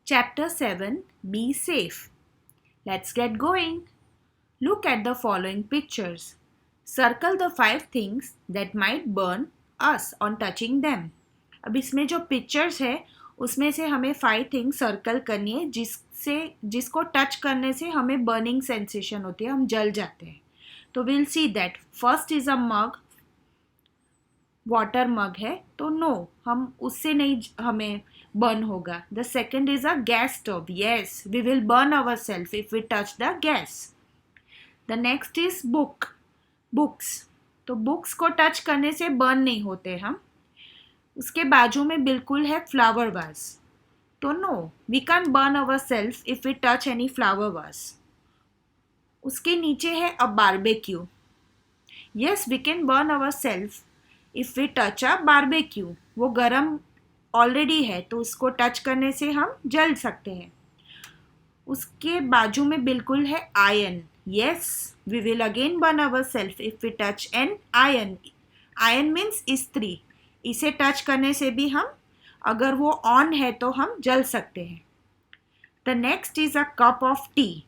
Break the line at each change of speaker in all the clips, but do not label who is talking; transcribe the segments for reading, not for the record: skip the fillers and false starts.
Chapter 7 Be Safe. Let's get going. Look at the following pictures. Circle the 5 things that might burn us on touching them. अब इसमें जो pictures है उसमें से हमें 5 things circle करनी है जिसको टच करने से हमें बर्निंग सेंसेशन होती है, हम जल जाते हैं. तो will see that first is a mug, water mug है तो नो, हम उससे नहीं हमें बर्न होगा. The second is a gas stove. Yes, we will burn our self if we touch the gas. The next is books. तो books को touch करने से बर्न नहीं होते हम. उसके बाजू में बिल्कुल है फ्लावर वास. तो no, we can burn our self if we touch any flower vase. उसके नीचे है a barbecue. Yes, we can burn our self if we touch a barbecue. वो गरम ऑलरेडी है तो उसको टच करने से हम जल सकते हैं. उसके बाजू में बिल्कुल है iron. Yes, we will again burn our self if we touch an iron. Iron means इस्त्री. इसे टच करने से भी हम, अगर वो ऑन है तो हम जल सकते हैं. The next is a cup of tea.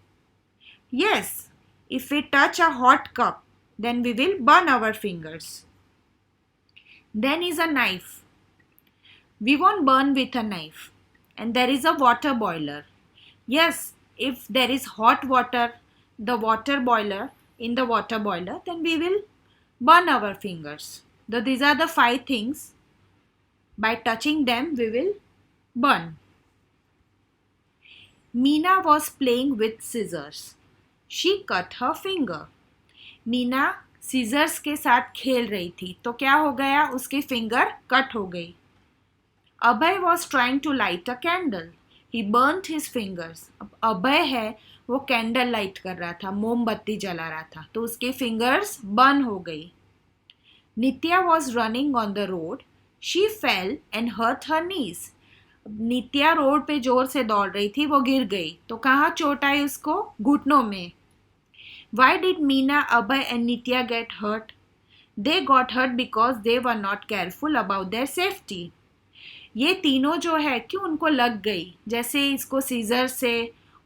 Yes, if we touch a hot cup then we will burn our fingers. Then is a knife. We won't burn with a knife. And there is a water boiler. Yes, if there is hot water, the water boiler, in the water boiler, then we will burn our fingers. So these are the 5 things. By touching them, we will burn. Meena was playing with scissors. She cut her finger. Meena scissors के साथ खेल रही थी तो क्या हो गया, उसकी फिंगर कट हो गई. Abhay was trying to light a candle. He burned his fingers. अब अभय है वो कैंडल लाइट कर रहा था, मोमबत्ती जला रहा था तो उसकी फिंगर्स बर्न हो गई. Nitya was running on the road. She fell and hurt her knees. Nitya road पे जोर से दौड़ रही थी, वो गिर गई तो कहाँ चोट आई उसको, घुटनों में. Why did Meena, Abhay and Nitya get hurt? They got hurt because they were not careful about their safety. ये तीनों जो है क्यों उनको लग गई, जैसे इसको सीजर से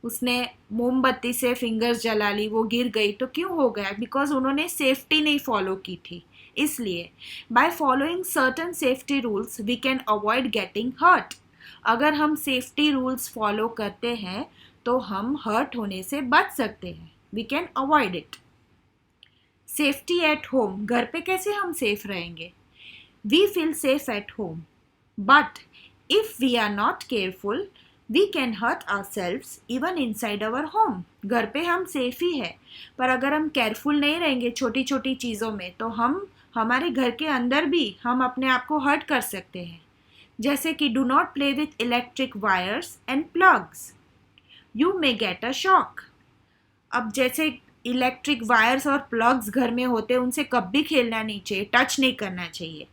उसने मोमबत्ती से फिंगर्स जला ली, वो गिर गई तो क्यों हो गया, बिकॉज उन्होंने सेफ्टी नहीं फॉलो की थी. इसलिए by following certain safety rules we can avoid getting hurt. अगर हम सेफ्टी रूल्स फॉलो करते हैं तो हम हर्ट होने से बच सकते हैं. We can avoid it. Safety at home. घर पे कैसे हम सेफ रहेंगे? We feel safe at home. But if we are not careful, we can hurt ourselves even inside our home. घर पे हम सेफ ही है, पर अगर हम केयरफुल नहीं रहेंगे छोटी छोटी चीज़ों में तो हम हमारे घर के अंदर भी हम अपने आप को हर्ट कर सकते हैं. जैसे कि do not play with electric wires and plugs. You may get a shock. अब जैसे इलेक्ट्रिक वायर्स और प्लग्स घर में होते हैं, उनसे कभी खेलना नहीं चाहिए, टच नहीं करना चाहिए,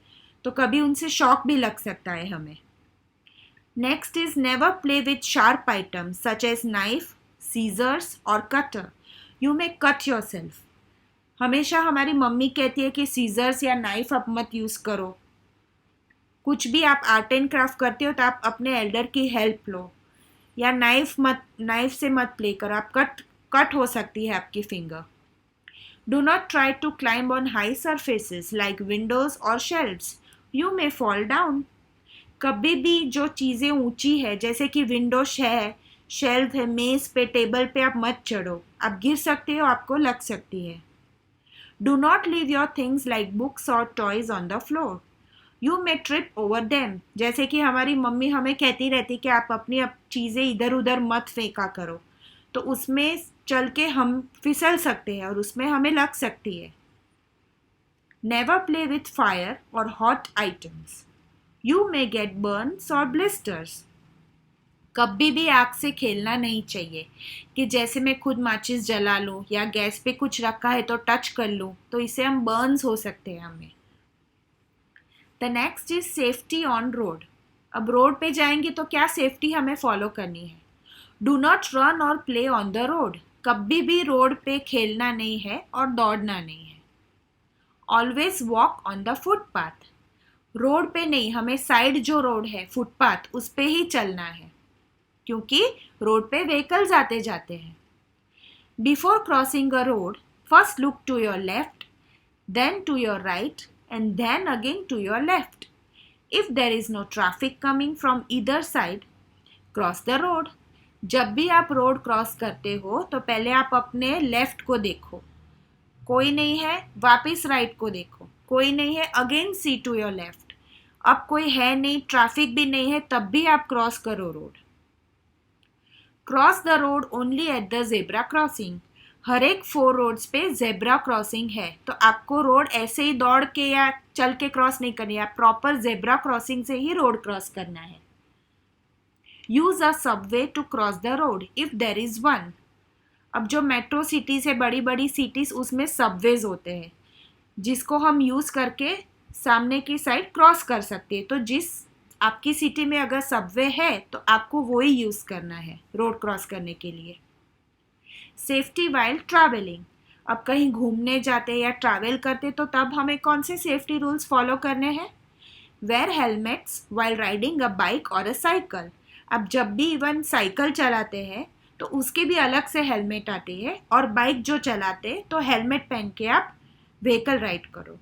तो कभी उनसे शॉक भी लग सकता है हमें. Next is never play with sharp items such as knife, scissors और cutter. You may cut your self. हमेशा हमारी मम्मी कहती है कि सीजर्स या नाइफ आप मत यूज़ करो. कुछ भी आप आर्ट एंड क्राफ्ट करते हो तो आप अपने एल्डर की हेल्प लो, या नाइफ से मत प्ले करो, आप कट हो सकती है आपकी finger. Do not try to climb on high surfaces like windows और shelves. You may fall down. कभी भी जो चीज़ें ऊंची है जैसे कि विंडोज है, शेल्व है, मेज पे, टेबल पे आप मत चढ़ो, आप गिर सकते हो, आपको लग सकती है. Do not leave your things like books और toys on the floor. You may trip over them. जैसे कि हमारी मम्मी हमें कहती रहती कि आप अपनी चीज़ें इधर उधर मत फेंका करो, तो उसमें चल के हम फिसल सकते हैं और उसमें हमें लग सकती है. नेवर प्ले विथ फायर और hot items. You may gate Burns और ब्लिस्टर्स. कभी भी आग से खेलना नहीं चाहिए कि जैसे मैं खुद माचिस जला लूँ या गैस पे कुछ रखा है तो टच कर लूँ, तो इससे हम बर्न्स हो सकते हैं हमें. The next is safety on road. अब रोड पे जाएंगे तो क्या सेफ्टी हमें फॉलो करनी है. डू नॉट रन और प्ले ऑन द रोड. कभी भी रोड पे खेलना नहीं है और दौड़ना नहीं है. Always walk on the footpath. Road पे नहीं, हमें साइड जो रोड है फुटपाथ उस पे ही चलना है. क्योंकि रोड पे व्हीकल्स आते जाते हैं। Before crossing a road, first look to your left, then to your right and then again to your left. If there is no traffic coming from either side, cross the road. जब भी आप road cross करते हो तो पहले आप अपने left को देखो, कोई नहीं है, वापस राइट को देखो, कोई नहीं है, again see to your left. अब कोई है नहीं, ट्रैफिक भी नहीं है, तब भी आप क्रॉस करो road. Cross the road only at the zebra crossing. हर एक 4 रोड्स पे जेब्रा क्रॉसिंग है, तो आपको रोड ऐसे ही दौड़ के या चल के क्रॉस नहीं करनी है, आप प्रॉपर जेब्रा क्रॉसिंग से ही रोड क्रॉस करना है। Use a subway to cross the road if there is one. अब जो मेट्रो सिटीज है, बड़ी बड़ी सिटीज, उसमें सबवेज होते हैं जिसको हम यूज करके सामने की साइड क्रॉस कर सकते हैं। तो जिस आपकी सिटी में अगर सबवे है तो आपको वो ही यूज करना है रोड क्रॉस करने के लिए। Safety while travelling. अब कहीं घूमने जाते या ट्रैवल करते तो तब हमें कौन से सेफ्टी रूल्स फॉलो करने हैं? Wear helmets while riding a bike और अ साइकिल। अब जब भी इवन साइकिल चलाते हैं तो उसके भी अलग से हेलमेट आते हैं, और बाइक जो चलाते तो हेलमेट पहन के आप व्हीकल राइड करो।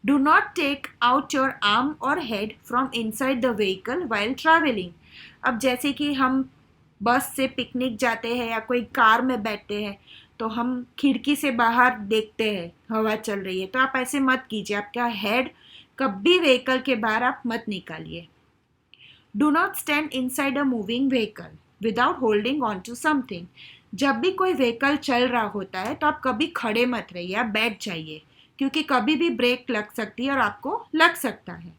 Do not take out your arm और head from inside the vehicle while travelling. अब जैसे कि हम बस से पिकनिक जाते हैं या कोई कार में बैठते हैं तो हम खिड़की से बाहर देखते हैं हवा चल रही है, तो आप ऐसे मत कीजिए, आपका हेड कभी व्हीकल के बाहर आप मत निकालिए। Do not stand inside a moving vehicle without holding on to something. जब भी कोई व्हीकल चल रहा होता है तो आप कभी खड़े मत रहिए, आप बैठ जाइए, क्योंकि कभी भी ब्रेक लग सकती है और आपको लग सकता है।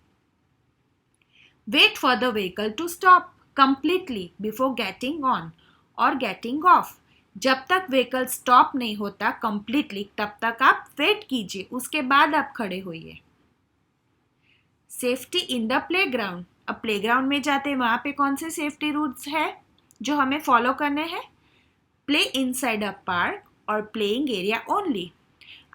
Wait for the vehicle to stop completely before getting on और गेटिंग ऑफ। जब तक व्हीकल स्टॉप नहीं होता कंप्लीटली, तब तक आप वेट कीजिए, उसके बाद आप खड़े होइए। Safety in the playground. अब प्लेग्राउंड में जाते हैं, वहाँ पे कौन से सेफ्टी रूल्स है जो हमें फॉलो करने हैं? प्ले इनसाइड अ पार्क और प्लेइंग एरिया ओनली।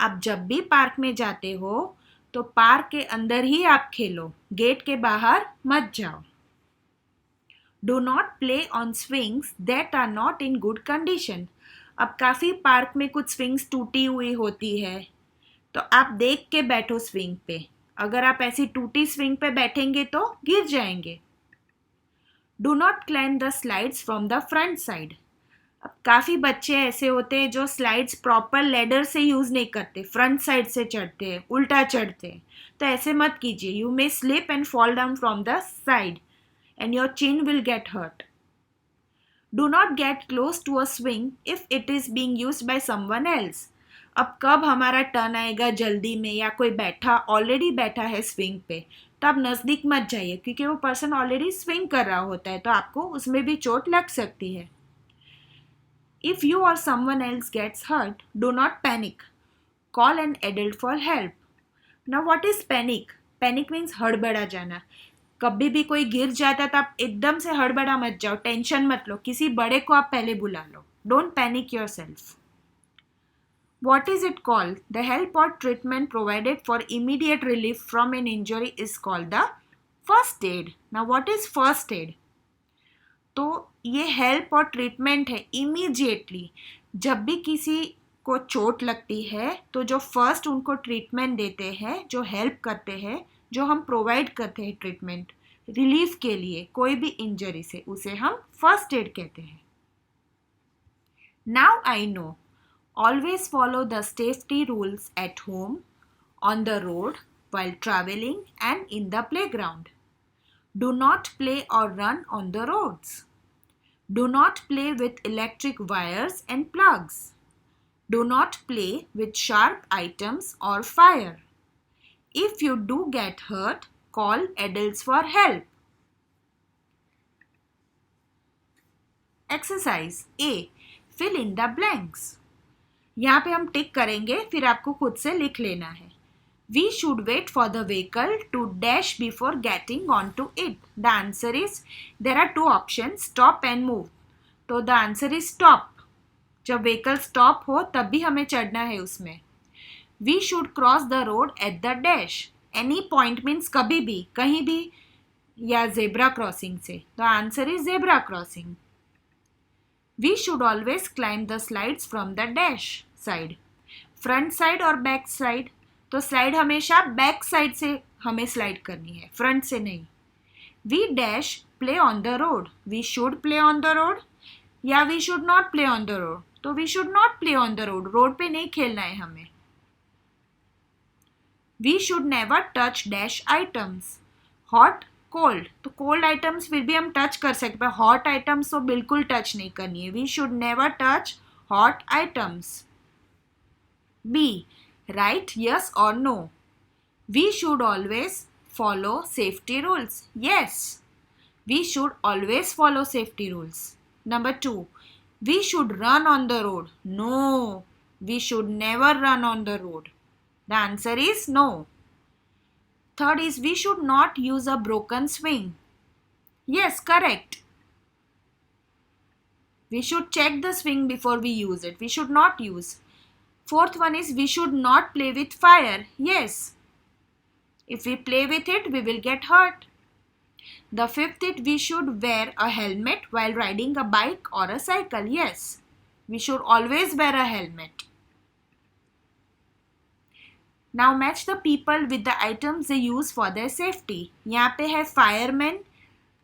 आप जब भी पार्क में जाते हो तो पार्क के अंदर ही आप खेलो, गेट के बाहर मत जाओ। Do not play on swings that are not in good condition. अब काफ़ी पार्क में कुछ स्विंग्स टूटी हुई होती है, तो आप देख के बैठो स्विंग पे। अगर आप ऐसी टूटी स्विंग पे बैठेंगे तो गिर जाएंगे। Do not climb the slides from the front side. अब काफ़ी बच्चे ऐसे होते हैं जो स्लाइड्स प्रॉपर लेडर से यूज़ नहीं करते, फ्रंट साइड से चढ़ते हैं, उल्टा चढ़ते हैं, तो ऐसे मत कीजिए। You may slip and fall down from the side and your chin will get hurt. Do not get close to a swing if it is being used by someone else. अब कब हमारा टर्न आएगा जल्दी में, या कोई already बैठा है स्विंग पे, तो आप नज़दीक मत जाइए, क्योंकि वो पर्सन ऑलरेडी स्विंग कर रहा होता है, तो आपको उसमें भी चोट लग सकती है। If you or someone else gets hurt, do not panic. Call an adult for help. Now what is panic? Panic means हड़बड़ा जाना। कभी भी कोई गिर जाता है तो आप एकदम से हड़बड़ा मत जाओ, टेंशन मत लो, किसी बड़े को आप पहले बुला लो। Don't panic your self. What is it called? The help और treatment provided for immediate relief from an injury is called the first aid. Now what is first aid? तो ये हेल्प और ट्रीटमेंट है इमीडिएटली। जब भी किसी को चोट लगती है तो जो फर्स्ट उनको ट्रीटमेंट देते हैं, जो हेल्प करते हैं, जो हम प्रोवाइड करते हैं ट्रीटमेंट रिलीफ के लिए कोई भी इंजरी से, उसे हम फर्स्ट एड कहते हैं। Now I know, always follow the safety rules at home, on the road, while traveling and in the playground. Do not play or run on the roads. Do not play with electric wires and plugs. Do not play with sharp items or fire. If you do get hurt, call adults for help. Exercise A. Fill in the blanks. यहाँ पे हम टिक करेंगे, फिर आपको खुद से लिख लेना है। We should wait for the vehicle to dash before getting onto it. The answer is, there are two options, stop and move. तो the answer is stop. जब vehicle stop हो तब भी हमें चढ़ना है उसमें। We should cross the road at the dash. Any point means कभी भी, कहीं भी, या जेब्रा क्रॉसिंग से? The answer is zebra crossing. We should always climb the slides from the dash side. Front side और बैक साइड? तो slide हमेशा back side से हमें स्लाइड करनी है, फ्रंट से नहीं. We dash play on the road. We should play on the road या we should not play on the road? तो we should not play on the road. Road पे नहीं खेलना है हमें. We should never touch dash items. Hot cold, तो cold items फिर भी हम टच कर सकते हैं, हॉट आइटम्स तो बिल्कुल टच नहीं करनी है. We should never touch hot items. B, right yes और no. We should always follow safety rules. Yes, we should always follow safety rules. Number 2, we should run on the road. No, we should never run on the road. The answer is no. Third is we should not use a broken swing. Yes, correct. We should check the swing before we use it. We should not use. Fourth one is we should not play with fire. Yes. If we play with it, we will get hurt. The fifth is we should wear a helmet while riding a bike or a cycle. Yes, we should always wear a helmet. Now match the people with the items they use for their safety. यहाँ पे है firemen,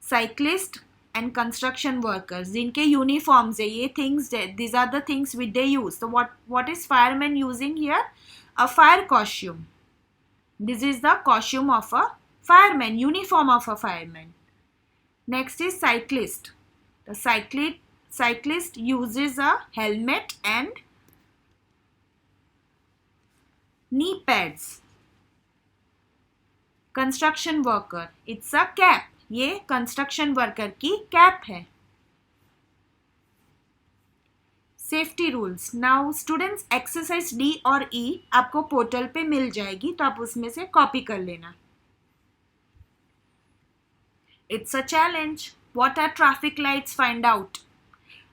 cyclist and construction workers. जिनके uniforms है ये things, these are the things which they use. So what is fireman using here? A fire costume. This is the costume of a fireman, uniform of a fireman. Next is cyclist. The cyclist uses a helmet and knee pads. Construction worker, it's a cap. ये construction worker की cap है. Safety rules. Now students exercise D और ई आपको portal पे मिल जाएगी, तो आप उसमें से कॉपी कर लेना. It's a challenge. What are traffic lights? Find out.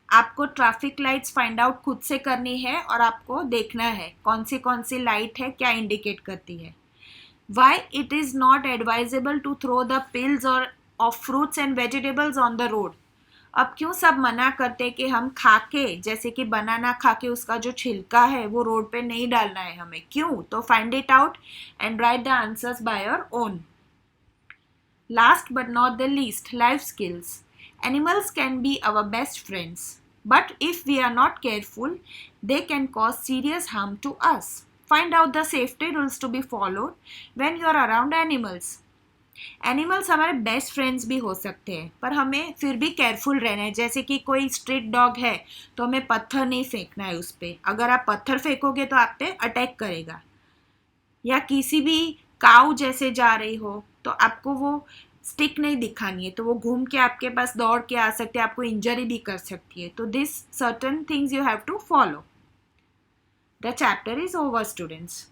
आपको ट्रैफिक लाइट्स फाइंड आउट खुद से करनी है और आपको देखना है कौन सी लाइट है, क्या इंडिकेट करती है. Why it is not advisable to throw the peels और of fruits and vegetables on the road. अब क्यों सब मना करते हैं कि हम खा के, जैसे कि बनाना खा के उसका जो छिलका है वो रोड पे नहीं डालना है हमें, क्यों? तो find it out and write the answers by your own. Last but not the least, life skills. Animals can be our best friends, but if we are not careful they can cause serious harm to us. Find out the safety rules to be followed when you are around animals. Animals हमारे best friends भी हो सकते हैं, पर हमें फिर भी careful रहना है. जैसे कि कोई स्ट्रीट डॉग है तो हमें पत्थर नहीं फेंकना है उस पर. अगर आप पत्थर फेंकोगे तो आप पे अटैक करेगा. या किसी भी काऊ जैसे जा रही हो तो आपको वो स्टिक नहीं दिखानी है, तो वो घूम के आपके पास दौड़ के आ सकते हैं, आपको इंजरी भी कर सकती है. तो this certain things you have to follow. The chapter is over students.